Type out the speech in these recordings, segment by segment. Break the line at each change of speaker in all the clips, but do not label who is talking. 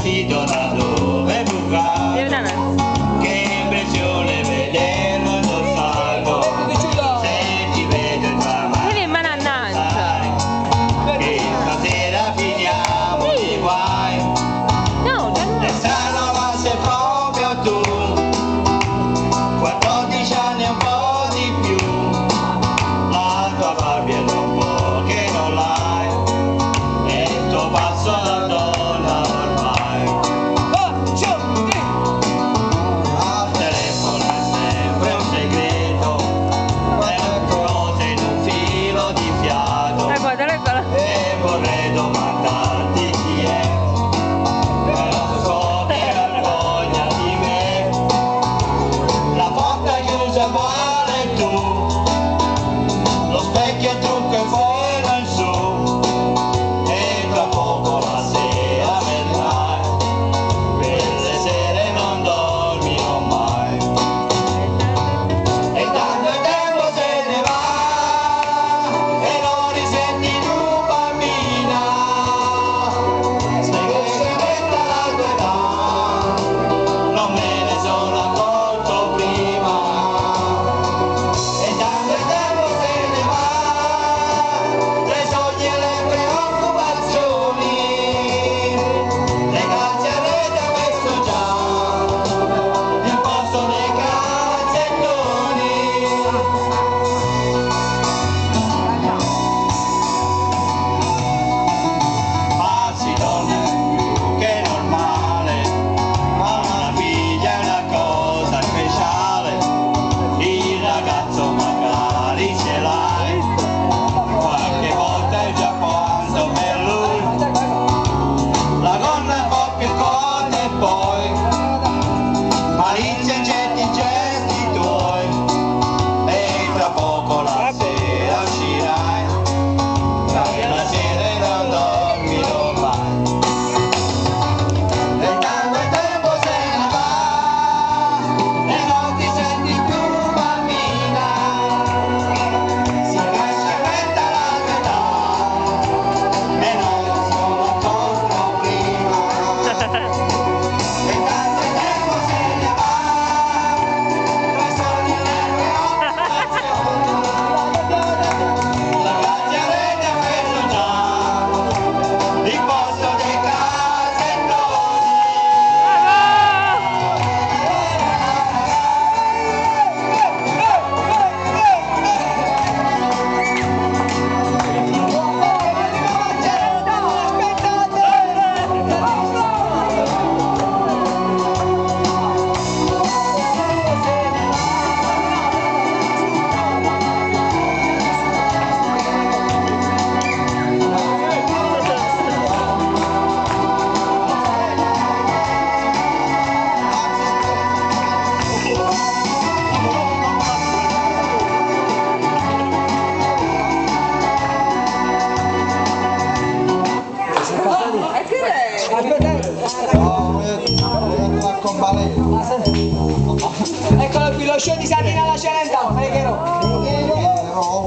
vestito da dove bucare, che impressione vederlo indossato, se ti vedo tra mani, che stasera finiamo di guai, e strano ma sei proprio tu, 14 anni e un po' di più, la tua Barbie è da un po' che non l'hai, e il tuo passo da donna ormai. Al telefono è sempre un segreto, è un cose in un filo di fiato, e vorrei domandarti chi è, però so che vergogna di me, la porta chiusa vale tu, lo specchio è trucco e fuori in su, e tra poco la sera vedrai, quelle sere non dormirò mai. E tanto il tempo se ne va, e non risenti più bambina, sei cresciuta la tua età, non me ne sono accorto prima. E tanto il tempo se ne va, tra i sogni e le preoccupazioni, le calze a rete ho messo già, il posto dei calzettoni. Passi donna più che normale, ma una figlia è una cosa speciale, il ragazzo magari ce l'hai, qualche volta è già quanto per lui, la gonna è un po' più corta e poi malizia in certi gesti tuoi, e tra poco la sera uscirai, e la sera non dormirò mai. E tanto il tempo se ne va, e non ti senti più bambina, si cresce e metta la tua età, e non lo sono accorto prima. E tanto il tempo se ne va, tra i sogni e le preoccupazioni, la calce a rete ho messo già, il posto dei calzettoni.
Eccolo qui, lo show di Sardina alla Celenta, Fregherò.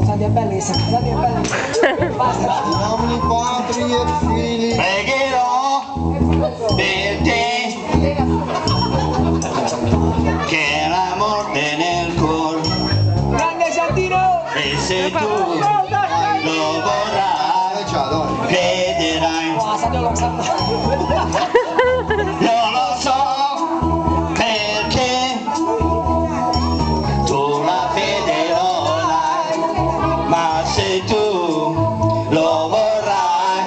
Santi è bellissimo, Santi è bellissimo. Basta.
Uomini, padri e figli.
Pregherò per te, che la morte nel cuore,
Grande Santino!
e se tu lo vorrai, crederai.
Oh, Santi lo sa.
Non lo so perché tu la fede non hai, ma se tu lo vorrai,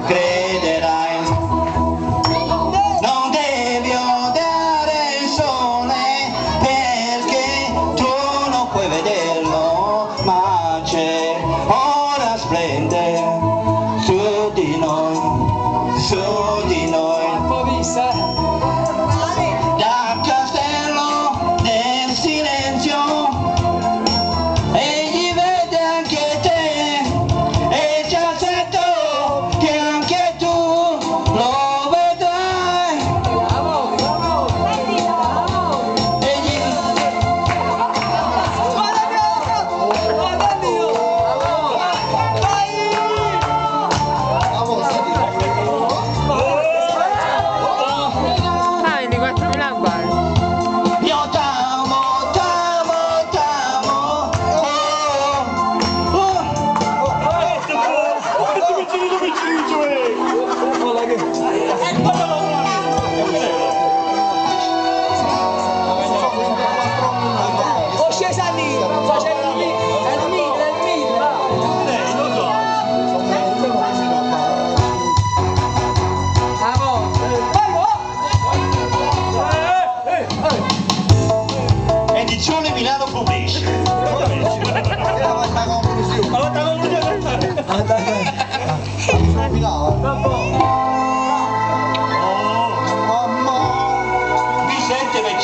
crederai.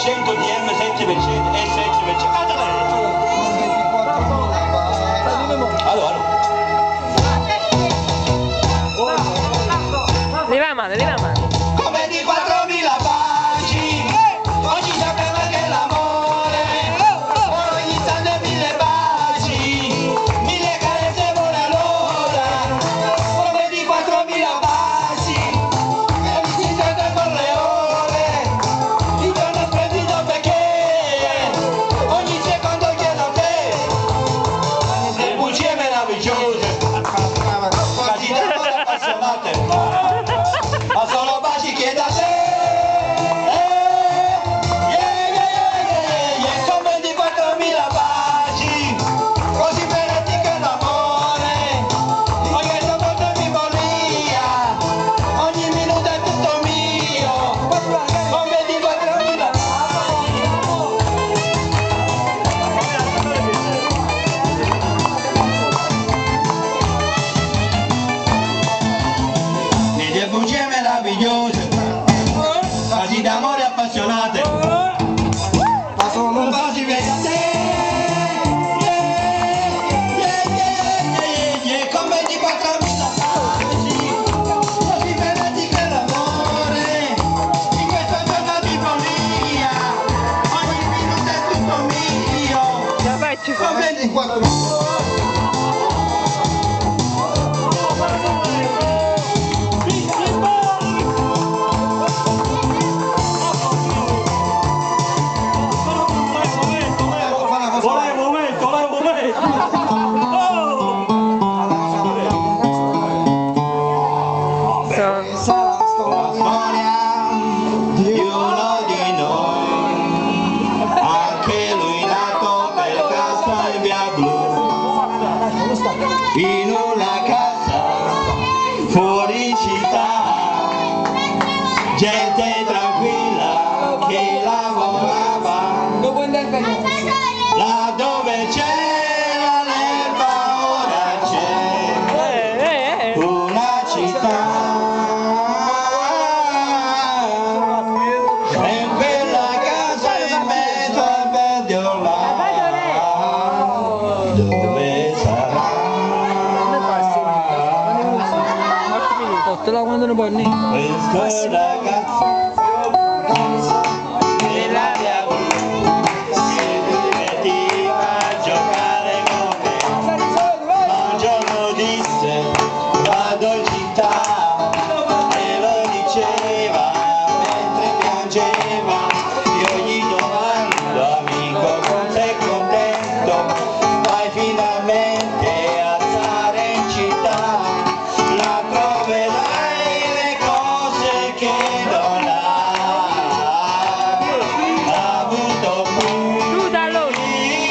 100 di M7% e 7%. Allora.
Leva la mano, leva la mano.
Come di 4.000 baci, oggi sapeva che l'amore, ogni istante 1.000 baci, 1.000 carezze vuole l'ora. Come di 4.000 baci, e mi si sente con le ore. Il giorno splendido perché ogni secondo chiedo te. Le bugie meravigliose, quasi d'amore appassionate. Ma solo baci chiedo a te. Come di 4.000 baci, così benetti che l'amore, ogni secondo mi volia, ogni minuto è tutto mio. Come di 4.000 baci. Le bugie meravigliose, quasi d'amore appassionate, ma solo baci vedi a te. Come di 4.000 baci, così benetti che l'amore, in questo giorno di follia, ogni minuto è tutto mio. Come di 4.000. In una casa fuori città, gente tranquilla che lavorava, là dove c'era l'erba ora c'è una città, e in quella casa in mezzo al verde orlando, dove sarà?
Te la quando ne parli?
Questo ragazzo della mia blu si divertiva a giocare con me, ma un giorno disse vado in città e lo diceva mentre piangeva.